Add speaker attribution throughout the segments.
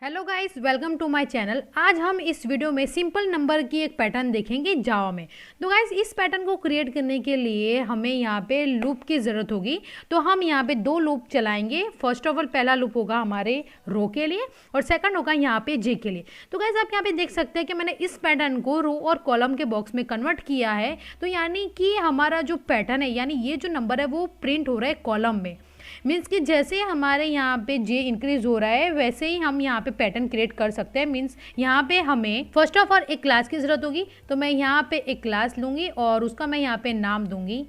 Speaker 1: Hello guys, welcome to my channel. आज हम इस वीडियो में सिंपल नंबर की एक पैटर्न देखेंगे जावा में। तो गाइस, इस पैटर्न को क्रिएट करने के लिए हमें यहाँ पे लूप की ज़रूरत होगी। तो हम यहाँ पे दो लूप चलाएंगे। फर्स्ट ऑफ ऑल पहला लूप होगा हमारे रो के लिए और सेकंड होगा यहाँ पे जे के लिए। तो गाइस, आप यहाँ पे देख सकते हैं कि मैंने इस पैटर्न को रो और कॉलम के बॉक्स में कन्वर्ट किया है। तो यानी कि हमारा जो पैटर्न है, यानी ये जो नंबर है वो प्रिंट हो रहा है कॉलम में। मीन्स कि जैसे हमारे यहाँ पे जे इंक्रीज हो रहा है वैसे ही हम यहाँ पे पैटर्न क्रिएट कर सकते हैं। मीन्स यहाँ पे हमें फर्स्ट ऑफ ऑल एक क्लास की ज़रूरत होगी। तो मैं यहाँ पे एक क्लास लूँगी और उसका मैं यहाँ पे नाम दूँगी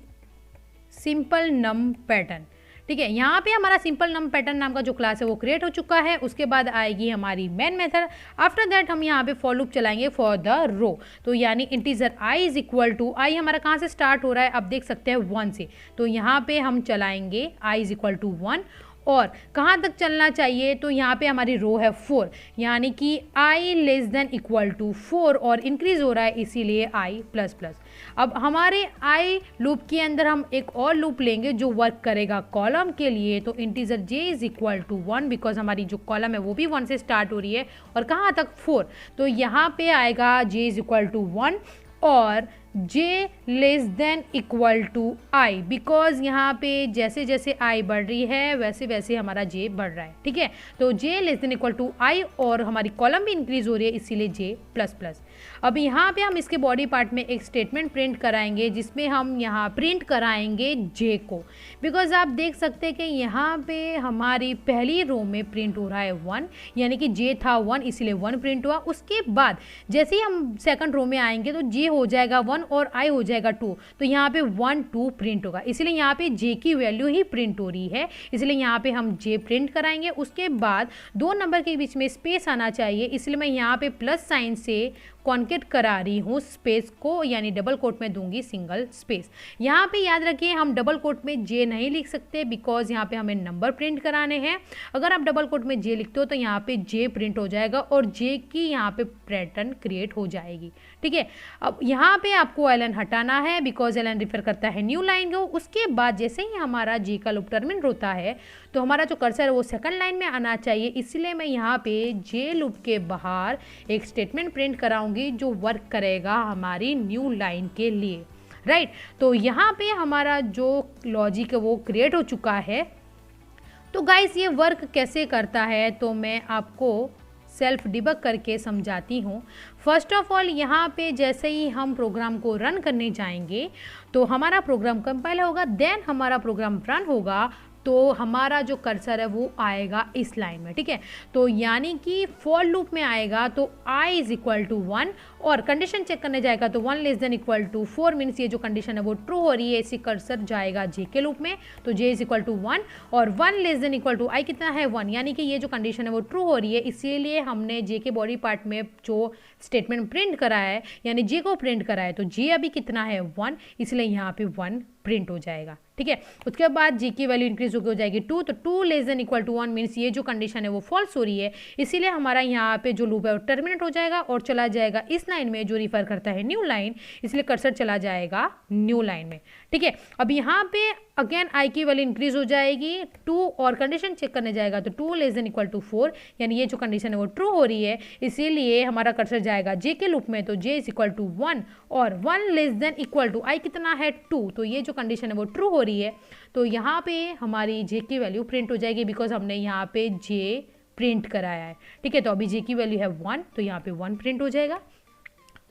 Speaker 1: सिंपल नम पैटर्न। ठीक है, यहाँ पे हमारा सिंपल नम पैटर्न नाम का जो क्लास है वो क्रिएट हो चुका है। उसके बाद आएगी हमारी मेन मेथड। आफ्टर दैट हम यहाँ पे फॉर लूप चलाएंगे फॉर द रो। तो यानी integer i is equal to, i हमारा कहाँ से स्टार्ट हो रहा है, आप देख सकते हैं 1 से। तो यहाँ पे हम चलाएंगे आई इज इक्वल टू 1 और कहाँ तक चलना चाहिए, तो यहाँ पे हमारी रो है 4, यानी कि i less than equal to 4 और इंक्रीज हो रहा है इसीलिए i प्लस प्लस। अब हमारे i लूप के अंदर हम एक और लूप लेंगे जो वर्क करेगा कॉलम के लिए। तो integer j is equal to 1 because हमारी जो कॉलम है वो भी 1 से स्टार्ट हो रही है और कहाँ तक 4। तो यहाँ पे आएगा j इज इक्वल टू 1 और j less than equal to i because यहाँ पे जैसे जैसे i बढ़ रही है वैसे वैसे हमारा j बढ़ रहा है। ठीक है, तो j less than equal to i और हमारी कॉलम भी इंक्रीज हो रही है इसीलिए j प्लस प्लस। अब यहाँ पे हम इसके बॉडी पार्ट में एक स्टेटमेंट प्रिंट कराएंगे जिसमें हम यहाँ प्रिंट कराएंगे j को। बिकॉज आप देख सकते हैं कि यहाँ पे हमारी पहली रो में प्रिंट हो रहा है 1, यानी कि j था 1 इसीलिए 1 प्रिंट हुआ। उसके बाद जैसे ही हम सेकंड रो में आएंगे तो j हो जाएगा 1 और i हो जाएगा 2। तो यहाँ पे 1 2 प्रिंट होगा, इसलिए यहाँ पे j की वैल्यू ही प्रिंट हो रही है, इसलिए यहाँ पे हम j प्रिंट कराएंगे। उसके बाद दो नंबर के बीच में स्पेस आना चाहिए, इसलिए मैं यहाँ पे प्लस साइन से कॉन्केट करा रही हूँ स्पेस को, यानी डबल कोट में दूंगी सिंगल स्पेस। यहाँ पे याद रखिए हम डबल कोट में j नहीं लिख सकते बिकॉज यहाँ पे हमें नंबर प्रिंट कराने हैं। अगर आप डबल कोट में j लिखते हो तो यहाँ पे j प्रिंट हो जाएगा और j की यहाँ पे पैटर्न क्रिएट हो जाएगी। ठीक है, अब यहाँ पे आपको एलन हटाना है बिकॉज एलन रिफर करता है न्यू लाइन को। उसके बाद जैसे ही हमारा j का लूप टर्मिनेट होता है तो हमारा जो कर्सर है वो सेकंड लाइन में आना चाहिए, इसलिए मैं यहाँ पे j लूप के बाहर एक स्टेटमेंट प्रिंट कराऊंगी जो वर्क करेगा हमारी न्यू लाइन के लिए। राइट, तो यहाँ पे हमारा जो लॉजिक है वो क्रिएट हो चुका है। तो गाइस, ये वर्क कैसे करता है तो मैं आपको सेल्फ डिबग करके समझाती हूँ। फर्स्ट ऑफ ऑल यहाँ पे जैसे ही हम प्रोग्राम को रन करने जाएंगे तो हमारा प्रोग्राम कंपाइल होगा, देन हमारा प्रोग्राम रन होगा तो हमारा जो कर्सर है वो आएगा इस लाइन में। ठीक है, तो यानी कि फॉर लूप में आएगा तो i इज इक्वल टू 1 और कंडीशन चेक करने जाएगा तो 1 less than equal to 4 means ये जो कंडीशन है वो ट्रू हो रही है, इसी कर्सर जाएगा j के लूप में। तो j इज इक्वल टू 1 और 1 less than equal to i कितना है 1, यानी कि ये जो कंडीशन है वो ट्रू हो रही है, इसीलिए हमने j के बॉडी पार्ट में जो स्टेटमेंट प्रिंट करा है यानी j को प्रिंट करा है तो j अभी कितना है 1, इसलिए यहाँ पे 1 प्रिंट हो जाएगा। ठीक है, उसके बाद j की वैल्यू इंक्रीज होकर हो जाएगी 2, तो 2 less than equal to 1 means ये जो कंडीशन है वो फॉल्स हो रही है, इसीलिए हमारा यहाँ पे जो लूप है वो टर्मिनेट हो जाएगा और चला जाएगा इस लाइन में जो रिफर करता है न्यू लाइन, इसलिए कर्सर चला जाएगा न्यू लाइन में। ठीक है, अब यहाँ पे अगेन i की वैल्यू इंक्रीज हो जाएगी 2 और कंडीशन चेक करने जाएगा तो 2 लेस देन इक्वल टू 4, यानी ये जो कंडीशन है वो ट्रू हो रही है, इसीलिए हमारा कर्सर जाएगा j के लूप में। तो j इज इक्वल टू 1 और 1 less than equal to i कितना है 2, तो ये जो कंडीशन है वो ट्रू हो रही है। तो यहाँ पे हमारी j की वैल्यू प्रिंट हो जाएगी बिकॉज हमने यहाँ पे j प्रिंट कराया है। ठीक है, तो अभी j की वैल्यू है 1 तो यहाँ पे 1 प्रिंट हो जाएगा।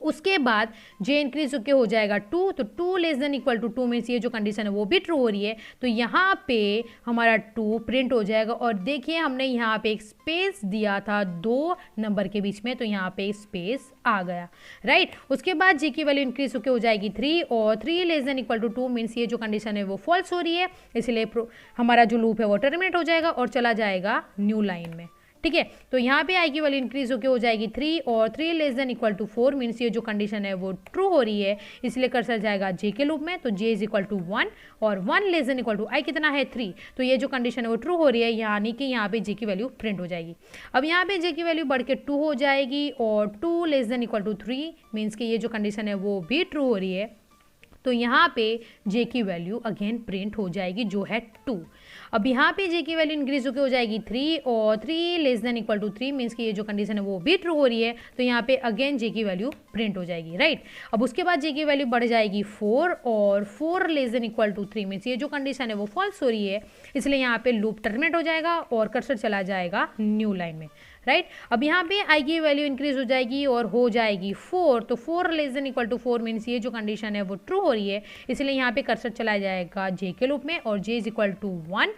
Speaker 1: उसके बाद j इंक्रीज होकर हो जाएगा 2, तो 2 less than equal to 2 means ये जो कंडीशन है वो भी ट्रू हो रही है, तो यहाँ पे हमारा 2 प्रिंट हो जाएगा। और देखिए हमने यहाँ पे एक स्पेस दिया था 2 नंबर के बीच में, तो यहाँ पे स्पेस आ गया। राइट, उसके बाद j की वैल्यू इंक्रीज होकर हो जाएगी 3 और 3 less than equal to 2 means ये जो कंडीशन है वो फॉल्स हो रही है, इसलिए हमारा जो लूप है वो टर्मिनेट हो जाएगा और चला जाएगा न्यू लाइन में। ठीक है, तो यहाँ पे i की वैल्यू इंक्रीज होकर हो जाएगी 3 और 3 less than equal to 4 means ये जो कंडीशन है वो ट्रू हो रही है, इसलिए कर्सर जाएगा j के लूप में। तो j इज इक्वल टू 1 और 1 less than equal to i कितना है 3, तो ये जो कंडीशन है वो ट्रू हो रही है, यानी कि यहाँ पे j की वैल्यू प्रिंट हो जाएगी। अब यहाँ पे j की वैल्यू बढ़ के 2 हो जाएगी और 2 less than equal to 3 means कि ये जो कंडीशन है वो भी ट्रू हो रही है, तो यहाँ पे j की वैल्यू अगेन प्रिंट हो जाएगी जो है 2। अब यहाँ पे जे की वैल्यू इंक्रीज होकर हो जाएगी 3 और 3 less than equal to 3 means कि ये जो कंडीशन है वो भी ट्रू हो रही है, तो यहाँ पे अगेन जे की वैल्यू प्रिंट हो जाएगी, राइट। अब उसके बाद जे की वैल्यू बढ़ जाएगी 4 और 4 less than equal to 3 means ये जो कंडीशन है वो फॉल्स हो रही है, इसलिए यहाँ पे लूप टर्मिनेट हो जाएगा और कर्सर चला जाएगा न्यू लाइन में, राइट। अब यहाँ पे आई की वैल्यू इंक्रीज हो जाएगी और हो जाएगी 4, तो 4 less than equal to 4 means ये जो कंडीशन है वो ट्रू हो रही है, इसलिए यहाँ पे कर्सर चला जाएगा जे के लूप में और जे इज इक्वल टू 1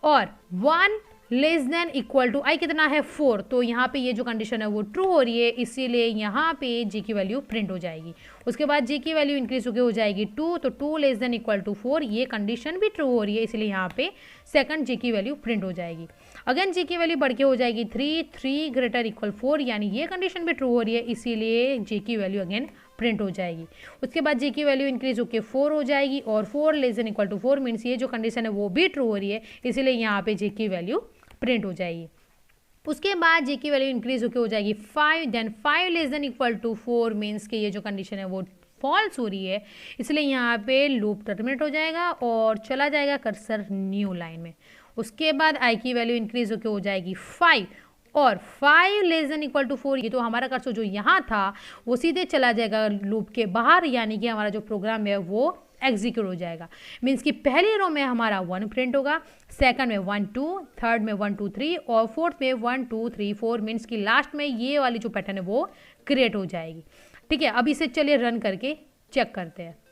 Speaker 1: और 1 लेस देन इक्वल टू आई कितना है 4, तो यहाँ पे ये जो कंडीशन है वो ट्रू हो रही है, इसीलिए यहाँ पे जे की वैल्यू प्रिंट हो जाएगी। उसके बाद जे की वैल्यू इंक्रीज होकर हो जाएगी 2, तो 2 लेस देन इक्वल टू 4, ये कंडीशन भी ट्रू हो रही है, इसलिए यहाँ पे सेकंड जे की वैल्यू प्रिंट हो जाएगी। अगेन जे की वैल्यू बढ़ के हो जाएगी 3 ग्रेटर इक्वल 4, यानी ये कंडीशन भी ट्रू हो रही है, इसीलिए जे की वैल्यू अगेन प्रिंट हो जाएगी। उसके बाद जे की वैल्यू इंक्रीज होकर 4 हो जाएगी और 4 less than equal to 4 means ये जो कंडीशन है वो भी ट्रू हो रही है, इसीलिए यहाँ पे जे की वैल्यू प्रिंट हो जाएगी। उसके बाद जे की वैल्यू इंक्रीज होकर हो जाएगी 5, then 5 less than equal to 4 means कि ये जो कंडीशन है वो फॉल्स हो रही है, इसलिए यहाँ पे लूप टर्मिनेट हो जाएगा और चला जाएगा कर्सर न्यू लाइन में। उसके बाद आई की वैल्यू इंक्रीज होकर हो जाएगी 5 और 5 लेस देन इक्वल टू 4, ये तो हमारा कर्सर जो यहाँ था वो सीधे चला जाएगा लूप के बाहर, यानी कि हमारा जो प्रोग्राम है वो एग्जीक्यूट हो जाएगा। मीन्स कि पहली रो में हमारा 1 प्रिंट होगा, सेकंड में 1 2, थर्ड में 1 2 3 और फोर्थ में 1 2 3 4 मीन्स कि लास्ट में ये वाली जो पैटर्न है वो क्रिएट हो जाएगी, ठीक है। अब इसे चलिए रन करके चेक करते हैं।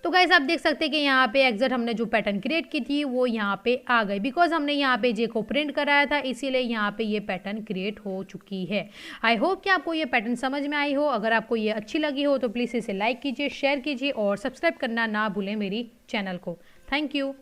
Speaker 1: तो गाइस आप देख सकते हैं कि यहाँ पे एग्जैक्ट हमने जो पैटर्न क्रिएट की थी वो यहाँ पे आ गई, बिकॉज हमने यहाँ पे जे को प्रिंट कराया था, इसीलिए यहाँ पे ये पैटर्न क्रिएट हो चुकी है। आई होप कि आपको ये पैटर्न समझ में आई हो। अगर आपको ये अच्छी लगी हो तो प्लीज़ इसे लाइक कीजिए, शेयर कीजिए और सब्सक्राइब करना ना भूलें मेरी चैनल को। Thank you.